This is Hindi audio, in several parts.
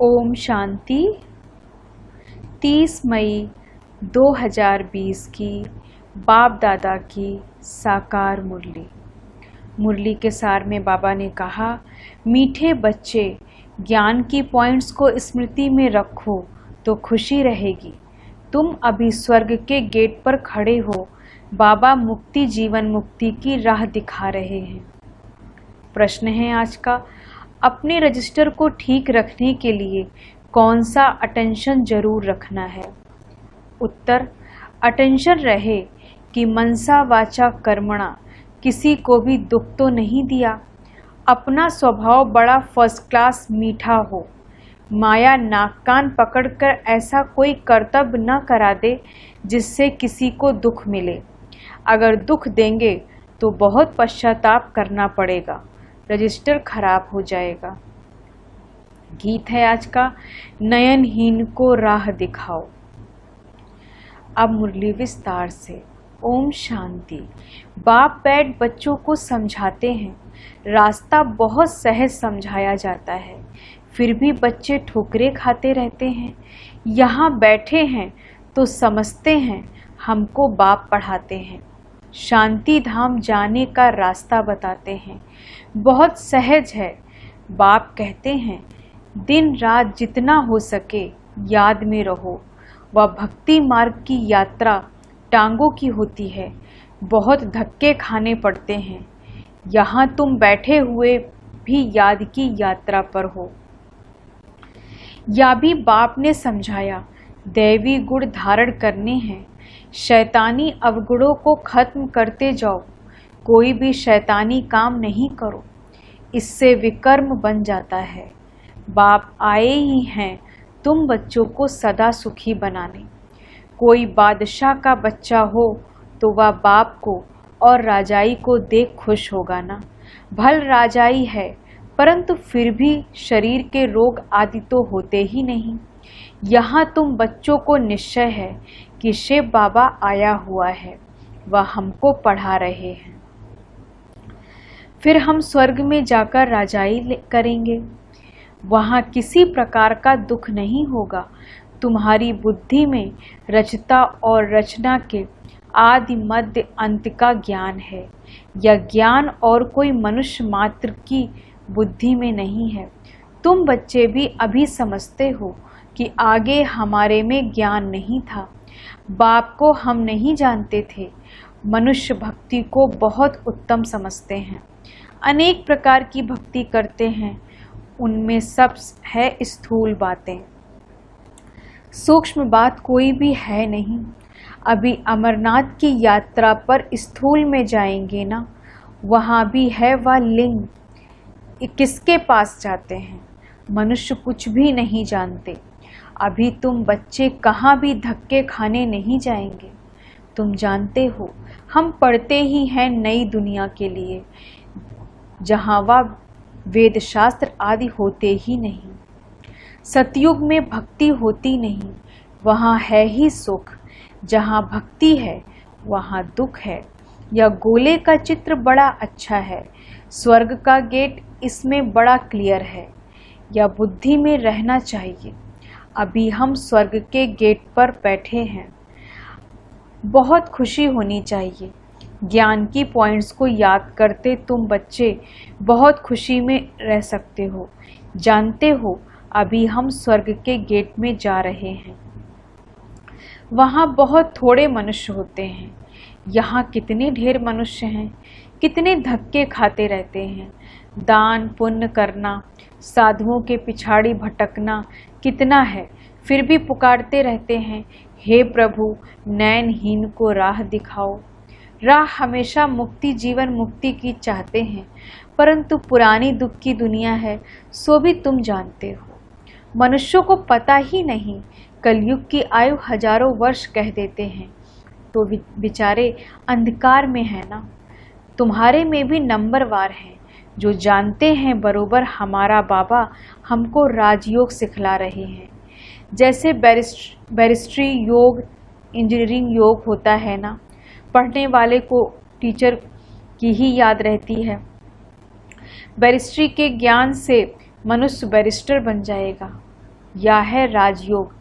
ओम शांति। 30 मई 2020 की बाप दादा की साकार मुरली। मुरली के सार में बाबा ने कहा, मीठे बच्चे, ज्ञान की पॉइंट्स को स्मृति में रखो तो खुशी रहेगी। तुम अभी स्वर्ग के गेट पर खड़े हो। बाबा मुक्ति जीवन मुक्ति की राह दिखा रहे हैं। प्रश्न है आज का, अपने रजिस्टर को ठीक रखने के लिए कौन सा अटेंशन जरूर रखना है? उत्तर, अटेंशन रहे कि मनसा वाचा कर्मणा किसी को भी दुख तो नहीं दिया। अपना स्वभाव बड़ा फर्स्ट क्लास मीठा हो। माया नाक कान पकड़कर ऐसा कोई कर्तव्य न करा दे जिससे किसी को दुख मिले। अगर दुख देंगे तो बहुत पश्चाताप करना पड़ेगा, रजिस्टर खराब हो जाएगा। गीत है आज का, नयनहीन को राह दिखाओ। अब मुरली विस्तार से। ओम शांति। बाप बैठ बच्चों को समझाते हैं। रास्ता बहुत सहज समझाया जाता है, फिर भी बच्चे ठोकरे खाते रहते हैं। यहाँ बैठे हैं तो समझते हैं, हमको बाप पढ़ाते हैं। शांति धाम जाने का रास्ता बताते हैं, बहुत सहज है। बाप कहते हैं, दिन रात जितना हो सके याद में रहो। वह भक्ति मार्ग की यात्रा टांगों की होती है, बहुत धक्के खाने पड़ते हैं। यहाँ तुम बैठे हुए भी याद की यात्रा पर हो। या भी बाप ने समझाया, दैवी गुण धारण करने हैं। शैतानी अवगुणों को खत्म करते जाओ। कोई भी शैतानी काम नहीं करो, इससे विकर्म बन जाता है। बाप आए ही हैं तुम बच्चों को सदा सुखी बनाने। कोई बादशाह का बच्चा हो तो वह बाप को और राजाई को देख खुश होगा ना। भल राजाई है, परंतु फिर भी शरीर के रोग आदि तो होते ही नहीं। यहाँ तुम बच्चों को निश्चय है कि शिव बाबा आया हुआ है, वह हमको पढ़ा रहे हैं। फिर हम स्वर्ग में जाकर राजाई करेंगे। वहाँ किसी प्रकार का दुख नहीं होगा। तुम्हारी बुद्धि में रचता और रचना के आदि मध्य अंत का ज्ञान है। यह ज्ञान और कोई मनुष्य मात्र की बुद्धि में नहीं है। तुम बच्चे भी अभी समझते हो कि आगे हमारे में ज्ञान नहीं था। बाप को हम नहीं जानते थे। मनुष्य भक्ति को बहुत उत्तम समझते हैं, अनेक प्रकार की भक्ति करते हैं। उनमें सब है स्थूल बातें, सूक्ष्म बात कोई भी है नहीं। अभी अमरनाथ की यात्रा पर स्थूल में जाएंगे ना, वहाँ भी है वह लिंग। किसके पास जाते हैं? मनुष्य कुछ भी नहीं जानते। अभी तुम बच्चे कहाँ भी धक्के खाने नहीं जाएंगे। तुम जानते हो, हम पढ़ते ही हैं नई दुनिया के लिए, जहाँ वह वेद शास्त्र आदि होते ही नहीं। सतयुग में भक्ति होती नहीं, वहाँ है ही सुख। जहाँ भक्ति है वहाँ दुख है। यह गोले का चित्र बड़ा अच्छा है। स्वर्ग का गेट इसमें बड़ा क्लियर है। यह बुद्धि में रहना चाहिए। अभी हम स्वर्ग के गेट पर बैठे हैं। बहुत खुशी होनी चाहिए। ज्ञान की पॉइंट्स को याद करते तुम बच्चे बहुत खुशी में रह सकते हो। जानते हो, अभी हम स्वर्ग के गेट में जा रहे हैं। वहाँ बहुत थोड़े मनुष्य होते हैं। यहाँ कितने ढेर मनुष्य हैं, कितने धक्के खाते रहते हैं। दान पुण्य करना, साधुओं के पिछाड़ी भटकना कितना है, फिर भी पुकारते रहते हैं, हे प्रभु नयनहीन को राह दिखाओ। राह हमेशा मुक्ति जीवन मुक्ति की चाहते हैं, परंतु पुरानी दुख की दुनिया है, सो भी तुम जानते हो। मनुष्यों को पता ही नहीं, कलयुग की आयु हजारों वर्ष कह देते हैं, तो बेचारे अंधकार में है ना। तुम्हारे में भी नंबरवार हैं जो जानते हैं बरोबर हमारा बाबा हमको राजयोग सिखला रहे हैं। जैसे बैरिस्ट्री योग, इंजीनियरिंग योग होता है ना, पढ़ने वाले को टीचर की ही याद रहती है। बैरिस्ट्री के ज्ञान से मनुष्य बैरिस्टर बन जाएगा। या है राजयोग।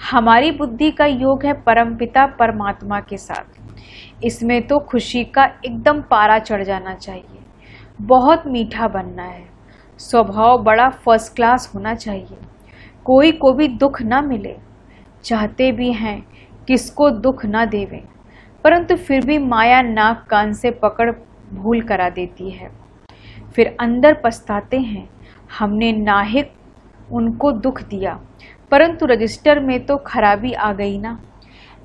हमारी बुद्धि का योग है परमपिता परमात्मा के साथ। इसमें तो खुशी का एकदम पारा चढ़ जाना चाहिए, बहुत मीठा बनना है, स्वभाव बड़ा फर्स्ट क्लास होना चाहिए, कोई को भी दुख ना मिले। चाहते भी हैं किसको दुख ना देवें, परंतु फिर भी माया नाक कान से पकड़ भूल करा देती है। फिर अंदर पछताते हैं हमने नाहिक उनको दुख दिया, परंतु रजिस्टर में तो खराबी आ गई ना।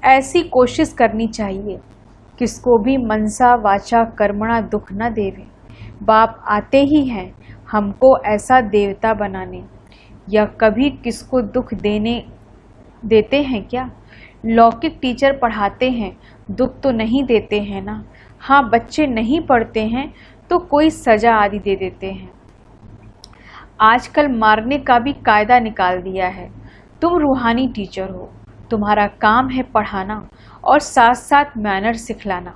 ऐसी कोशिश करनी चाहिए किसको भी मनसा वाचा कर्मणा दुख न देवे। बाप आते ही हैं हमको ऐसा देवता बनाने, या कभी किसको दुख देते हैं क्या? लौकिक टीचर पढ़ाते हैं, दुख तो नहीं देते हैं ना। हाँ, बच्चे नहीं पढ़ते हैं तो कोई सजा आदि दे देते हैं। आजकल मारने का भी कायदा निकाल दिया है। तुम रूहानी टीचर हो, तुम्हारा काम है पढ़ाना और साथ साथ मैनर सिखलाना।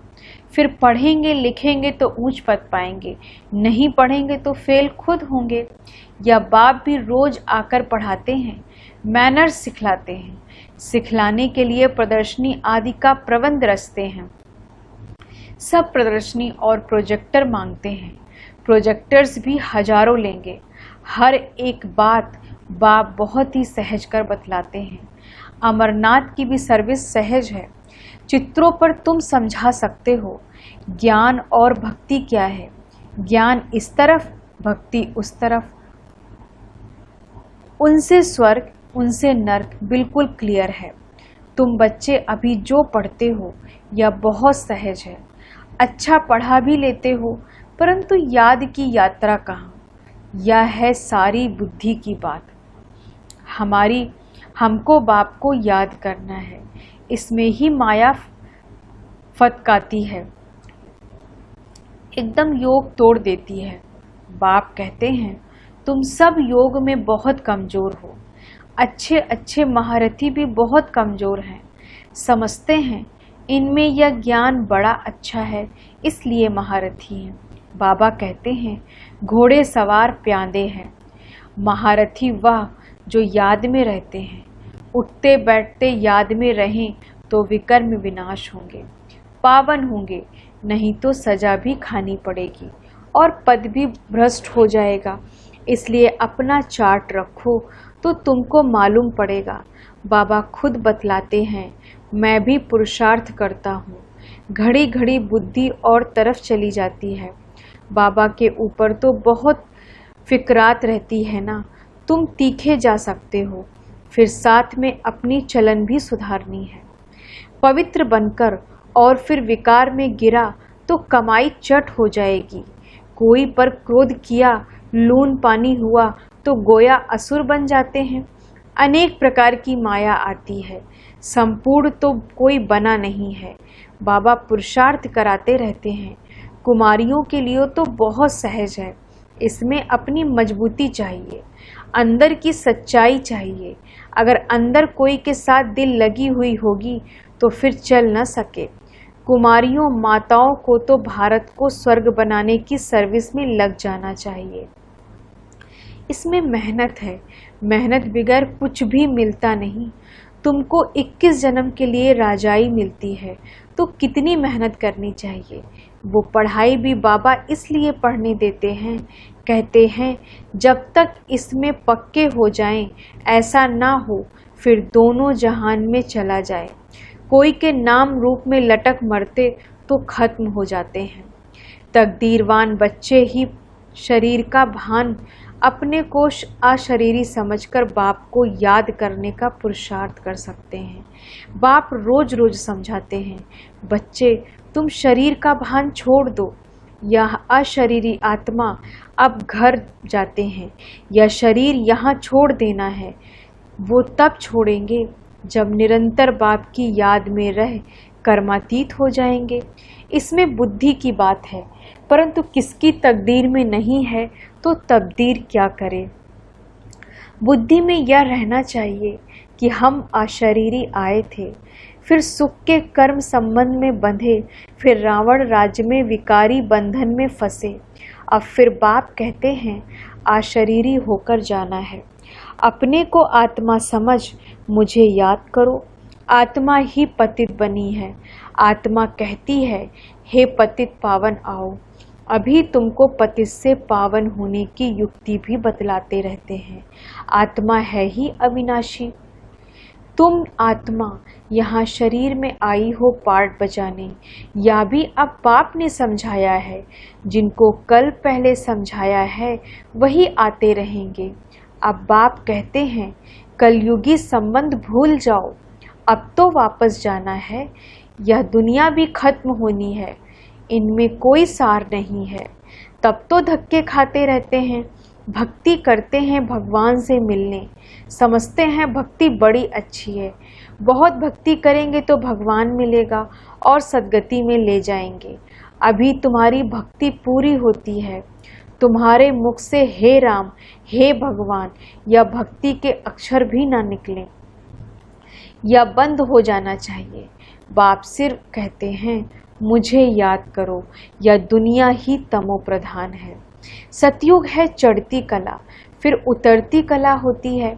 फिर पढ़ेंगे लिखेंगे तो ऊंच पद पाएंगे, नहीं पढ़ेंगे तो फेल खुद होंगे। या बाप भी रोज आकर पढ़ाते हैं, मैनर सिखलाते हैं। सिखलाने के लिए प्रदर्शनी आदि का प्रबंध रचते हैं। सब प्रदर्शनी और प्रोजेक्टर मांगते हैं, प्रोजेक्टर्स भी हजारों लेंगे। हर एक बात बाप बहुत ही सहज कर बतलाते हैं। अमरनाथ की भी सर्विस सहज है। चित्रों पर तुम समझा सकते हो ज्ञान और भक्ति क्या है। ज्ञान इस तरफ, भक्ति उस तरफ। उनसे स्वर्ग उनसे नर्क बिल्कुल क्लियर है। तुम बच्चे अभी जो पढ़ते हो यह बहुत सहज है। अच्छा पढ़ा भी लेते हो, परंतु याद की यात्रा कहाँ? यह है सारी बुद्धि की बात। हमको बाप को याद करना है, इसमें ही माया फटकाती है, एकदम योग तोड़ देती है। बाप कहते हैं तुम सब योग में बहुत कमजोर हो। अच्छे अच्छे महारथी भी बहुत कमजोर हैं। समझते हैं इनमें यह ज्ञान बड़ा अच्छा है, इसलिए महारथी हैं। बाबा कहते हैं घोड़े सवार प्यादे हैं, महारथी वह जो याद में रहते हैं। उठते बैठते याद में रहें तो विकर्म विनाश होंगे, पावन होंगे, नहीं तो सजा भी खानी पड़ेगी और पद भी भ्रष्ट हो जाएगा। इसलिए अपना चार्ट रखो तो तुमको मालूम पड़ेगा। बाबा खुद बतलाते हैं मैं भी पुरुषार्थ करता हूँ, घड़ी घड़ी बुद्धि और तरफ चली जाती है। बाबा के ऊपर तो बहुत फिक्रात रहती है ना। तुम तीखे जा सकते हो, फिर साथ में अपनी चलन भी सुधारनी है। पवित्र बनकर और फिर विकार में गिरा तो कमाई चट हो जाएगी। कोई पर क्रोध किया, लून पानी हुआ तो गोया असुर बन जाते हैं। अनेक प्रकार की माया आती है, संपूर्ण तो कोई बना नहीं है। बाबा पुरुषार्थ कराते रहते हैं। कुमारियों के लिए तो बहुत सहज है, इसमें अपनी मजबूती चाहिए, अंदर की सच्चाई चाहिए। अगर अंदर कोई के साथ दिल लगी हुई होगी तो फिर चल न सके। कुमारियों माताओं को तो भारत को स्वर्ग बनाने की सर्विस में लग जाना चाहिए। इसमें मेहनत है, मेहनत बगैर कुछ भी मिलता नहीं। तुमको 21 जन्म के लिए राजाई मिलती है तो कितनी मेहनत करनी चाहिए। वो पढ़ाई भी बाबा इसलिए पढ़ने देते हैं, कहते हैं जब तक इसमें पक्के हो जाएं, ऐसा ना हो फिर दोनों जहान में चला जाए। कोई के नाम रूप में लटक मरते तो खत्म हो जाते हैं। तकदीरवान बच्चे ही शरीर का भान अपने को अशरीरी समझकर बाप को याद करने का पुरुषार्थ कर सकते हैं। बाप रोज रोज समझाते हैं बच्चे तुम शरीर का भान छोड़ दो। यह अशरीरी आत्मा अब घर जाते हैं, यह शरीर यहाँ छोड़ देना है। वो तब छोड़ेंगे जब निरंतर बाप की याद में रह कर्मातीत हो जाएंगे। इसमें बुद्धि की बात है, परंतु किसकी तकदीर में नहीं है तो तकदीर क्या करे। बुद्धि में यह रहना चाहिए कि हम अशरीरी आए थे, फिर सुख के कर्म संबंध में बंधे, फिर रावण राज्य में विकारी बंधन में फंसे। अब फिर बाप कहते हैं अशरीरी होकर जाना है। अपने को आत्मा समझ मुझे याद करो। आत्मा ही पतित बनी है। आत्मा कहती है, हे पतित पावन आओ। अभी तुमको पतित से पावन होने की युक्ति भी बतलाते रहते हैं। आत्मा है ही अविनाशी। तुम आत्मा यहाँ शरीर में आई हो पार्ट बजाने, या भी अब बाप ने समझाया है। जिनको कल पहले समझाया है वही आते रहेंगे। अब बाप कहते हैं, कलयुगी संबंध भूल जाओ, अब तो वापस जाना है। यह दुनिया भी खत्म होनी है, इनमें कोई सार नहीं है। तब तो धक्के खाते रहते हैं। भक्ति करते हैं भगवान से मिलने, समझते हैं भक्ति बड़ी अच्छी है। बहुत भक्ति करेंगे तो भगवान मिलेगा और सद्गति में ले जाएंगे। अभी तुम्हारी भक्ति पूरी होती है। तुम्हारे मुख से हे राम, हे भगवान या भक्ति के अक्षर भी ना निकले, या बंद हो जाना चाहिए। बाप सिर्फ कहते हैं, मुझे याद करो, यह दुनिया ही तमो प्रधान है। सतयुग है चढ़ती कला, फिर उतरती कला होती है।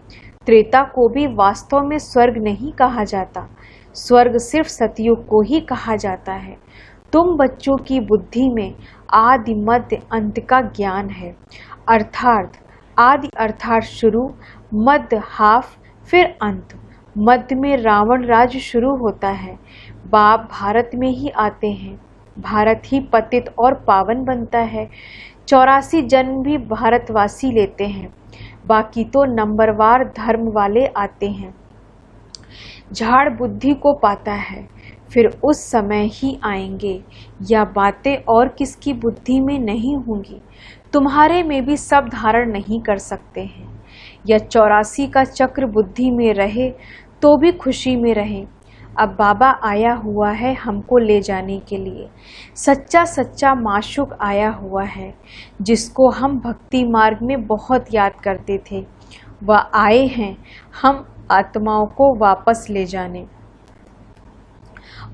त्रेता को भी वास्तव में स्वर्ग नहीं कहा जाता, स्वर्ग सिर्फ सतयुग को ही कहा जाता है। तुम बच्चों की बुद्धि में आदि मध्य अंत का ज्ञान है। अर्थात आदि अर्थात शुरू, मध्य हाफ, फिर अंत। मध्य में रावण राज्य शुरू होता है। बाप भारत में ही आते हैं, भारत ही पतित और पावन बनता है। 84 जन्म भी भारतवासी लेते हैं, बाकी तो नंबरवार धर्म वाले आते हैं। झाड़ बुद्धि को पाता है, फिर उस समय ही आएंगे। या बातें और किसकी बुद्धि में नहीं होंगी, तुम्हारे में भी सब धारण नहीं कर सकते हैं। या 84 का चक्र बुद्धि में रहे तो भी खुशी में रहे। अब बाबा आया हुआ है हमको ले जाने के लिए। सच्चा सच्चा माशूक आया हुआ है, जिसको हम भक्ति मार्ग में बहुत याद करते थे। वह आए हैं हम आत्माओं को वापस ले जाने।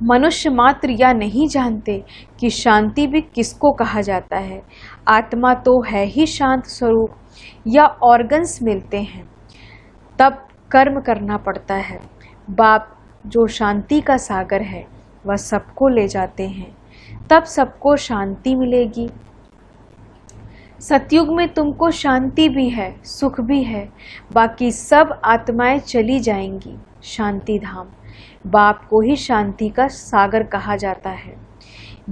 मनुष्य मात्र या नहीं जानते कि शांति भी किसको कहा जाता है। आत्मा तो है ही शांत स्वरूप। या ऑर्गन्स मिलते हैं तब कर्म करना पड़ता है। बाप जो शांति का सागर है वह सबको ले जाते हैं, तब सबको शांति मिलेगी। सतयुग में तुमको शांति भी है, सुख भी है। बाकी सब आत्माएं चली जाएंगी शांति धाम। बाप को ही शांति का सागर कहा जाता है।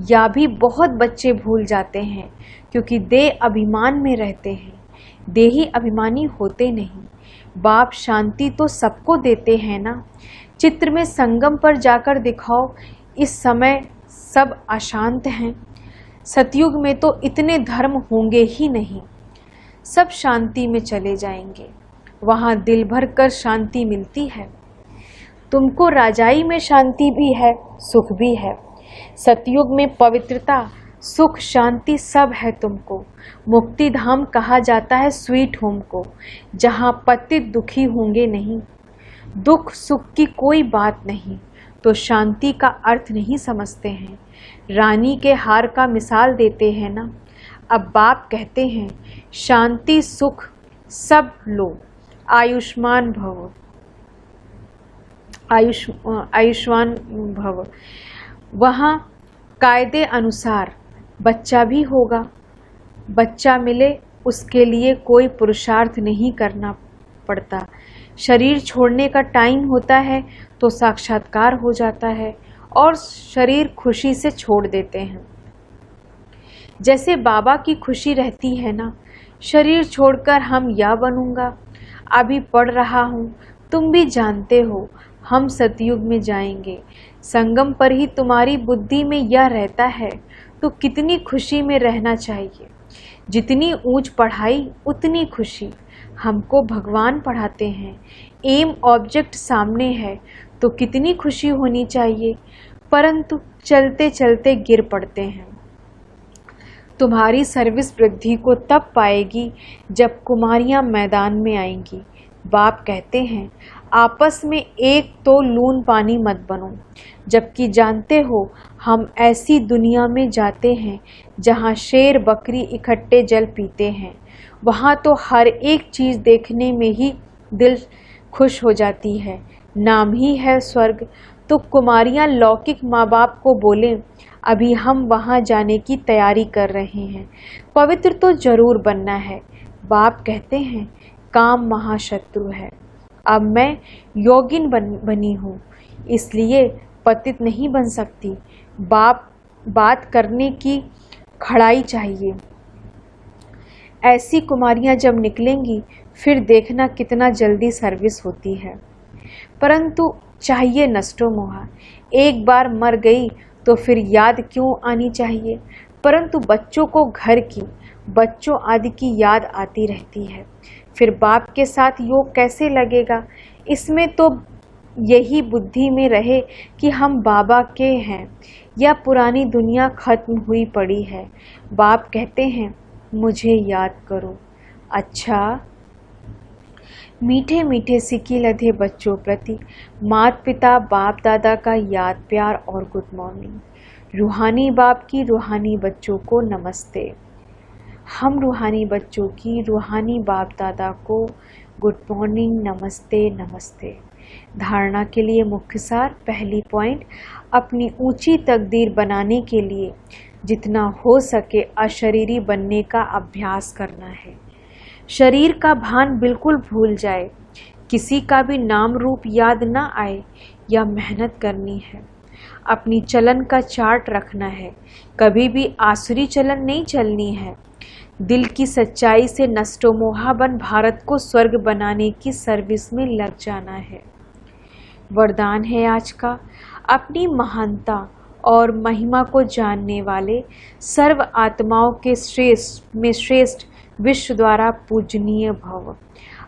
या भी बहुत बच्चे भूल जाते हैं, क्योंकि देह अभिमान में रहते हैं, देही अभिमानी होते नहीं। बाप शांति तो सबको देते हैं ना। चित्र में संगम पर जाकर दिखाओ, इस समय सब अशांत हैं। सतयुग में तो इतने धर्म होंगे ही नहीं, सब शांति में चले जाएंगे। वहाँ दिल भर कर शांति मिलती है। तुमको राजाई में शांति भी है, सुख भी है। सतयुग में पवित्रता, सुख, शांति सब है तुमको। मुक्ति धाम कहा जाता है स्वीट होम को, जहाँ पतित दुखी होंगे नहीं। दुख सुख की कोई बात नहीं, तो शांति का अर्थ नहीं समझते हैं। रानी के हार का मिसाल देते हैं ना। अब बाप कहते हैं, शांति सुख सब लो, आयुष्मान भव, आयुष्मान भव। वहाँ कायदे अनुसार बच्चा भी होगा। बच्चा मिले उसके लिए कोई पुरुषार्थ नहीं करना पड़ता। शरीर छोड़ने का टाइम होता है तो साक्षात्कार हो जाता है और शरीर खुशी से छोड़ देते हैं। जैसे बाबा की खुशी रहती है ना, शरीर छोड़कर हम या बनूंगा, अभी पढ़ रहा हूँ, तुम भी जानते हो हम सतयुग में जाएंगे। संगम पर ही तुम्हारी बुद्धि में यह रहता है, तो कितनी खुशी में रहना चाहिए। जितनी ऊंच पढ़ाई उतनी खुशी। हमको भगवान पढ़ाते हैं, एम ऑब्जेक्ट सामने है, तो कितनी खुशी होनी चाहिए। परंतु चलते चलते गिर पड़ते हैं। तुम्हारी सर्विस वृद्धि को तब पाएगी जब कुमारियां मैदान में आएंगी। बाप कहते हैं, आपस में एक तो लून पानी मत बनो। जबकि जानते हो हम ऐसी दुनिया में जाते हैं जहाँ शेर बकरी इकट्ठे जल पीते हैं। वहाँ तो हर एक चीज़ देखने में ही दिल खुश हो जाती है। नाम ही है स्वर्ग, तो कुमारियां लौकिक माँ बाप को बोलें, अभी हम वहाँ जाने की तैयारी कर रहे हैं, पवित्र तो जरूर बनना है। बाप कहते हैं काम महाशत्रु है। अब मैं योगिन बनी हूँ, इसलिए पतित नहीं बन सकती। बात करने की खड़ाई चाहिए। ऐसी कुमारियां जब निकलेंगी फिर देखना कितना जल्दी सर्विस होती है। परंतु चाहिए नष्टो मोहा, एक बार मर गई तो फिर याद क्यों आनी चाहिए। परंतु बच्चों को घर की, बच्चों आदि की याद आती रहती है। फिर बाप के साथ योग कैसे लगेगा। इसमें तो यही बुद्धि में रहे कि हम बाबा के हैं, या पुरानी दुनिया खत्म हुई पड़ी है। बाप कहते हैं मुझे याद करो। अच्छा, मीठे मीठे सिक्के लधे बच्चों प्रति माता पिता बाप दादा का याद प्यार और गुड मॉर्निंग। रूहानी बाप की रूहानी बच्चों को नमस्ते। हम रूहानी बच्चों की रूहानी बाप दादा को गुड मॉर्निंग, नमस्ते नमस्ते। धारणा के लिए मुख्य सार। पहली पॉइंट, अपनी ऊंची तकदीर बनाने के लिए जितना हो सके अशरीरी बनने का अभ्यास करना है। शरीर का भान बिल्कुल भूल जाए, किसी का भी नाम रूप याद ना आए, या मेहनत करनी है। अपनी चलन का चार्ट रखना है, कभी भी आसुरी चलन नहीं चलनी है। दिल की सच्चाई से नष्टोमोहा बन भारत को स्वर्ग बनाने की सर्विस में लग जाना है। वरदान है आज का, अपनी महानता और महिमा को जानने वाले सर्व आत्माओं के श्रेष्ठ विश्व द्वारा पूजनीय भव।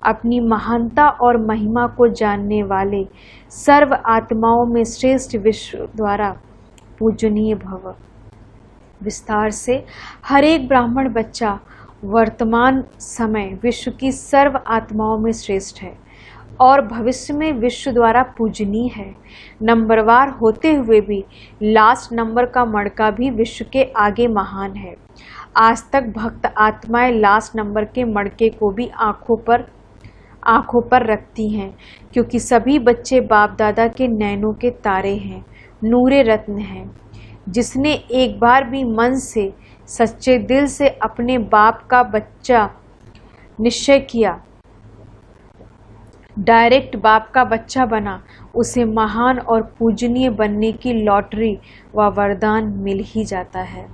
अपनी महानता और महिमा को जानने वाले सर्व आत्माओं में श्रेष्ठ विश्व द्वारा पूजनीय भव। विस्तार से, हर एक ब्राह्मण बच्चा वर्तमान समय विश्व की सर्व आत्माओं में श्रेष्ठ है और भविष्य में विश्व द्वारा पूजनीय है। नंबरवार होते हुए भी लास्ट नंबर का मड़का भी विश्व के आगे महान है। आज तक भक्त आत्माएं लास्ट नंबर के मड़के को भी आंखों पर रखती हैं, क्योंकि सभी बच्चे बाप दादा के नैनों के तारे हैं, नूरे रत्न हैं। जिसने एक बार भी मन से सच्चे दिल से अपने बाप का बच्चा निश्चय किया, डायरेक्ट बाप का बच्चा बना, उसे महान और पूजनीय बनने की लॉटरी व वरदान मिल ही जाता है।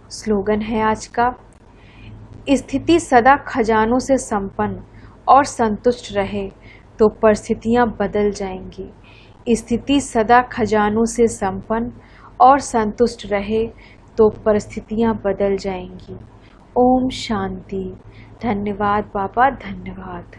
स्लोगन है आज का, स्थिति सदा खजानों से संपन्न और संतुष्ट रहे तो परिस्थितियां बदल जाएंगी। स्थिति सदा खजानों से संपन्न और संतुष्ट रहे तो परिस्थितियां बदल जाएंगी। ओम शांति। धन्यवाद बाबा, धन्यवाद।